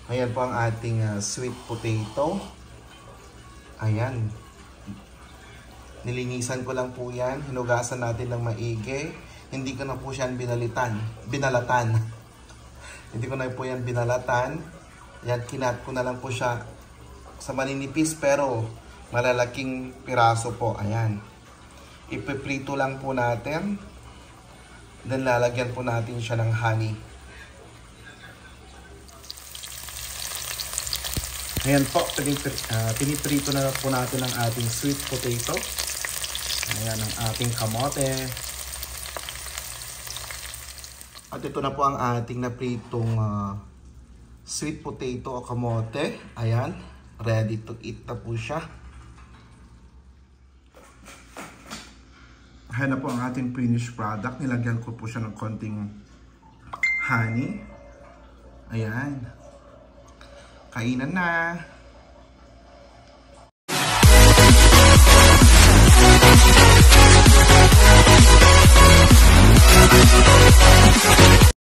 Ayan po ang ating sweet potato. Ayan. Nilinisan ko lang po yan. Hinugasan natin ng maigi. Hindi ko na po siya binalatan. Hindi ko na po yan binalatan. Yan, kinat ko na lang po siya sa maninipis pero malalaking piraso po. Ayan. Ipiprito lang po natin. Then lalagyan po natin siya ng honey. Ayan po, piniprito na po natin ang ating sweet potato. Ayan ang ating kamote. At ito na po ang ating napritong sweet potato o kamote. Ayan, ready to eat na po siya. Ayan na po ang ating finished product. Nilagyan ko po siya ng konting honey. Ayan. Kainan na!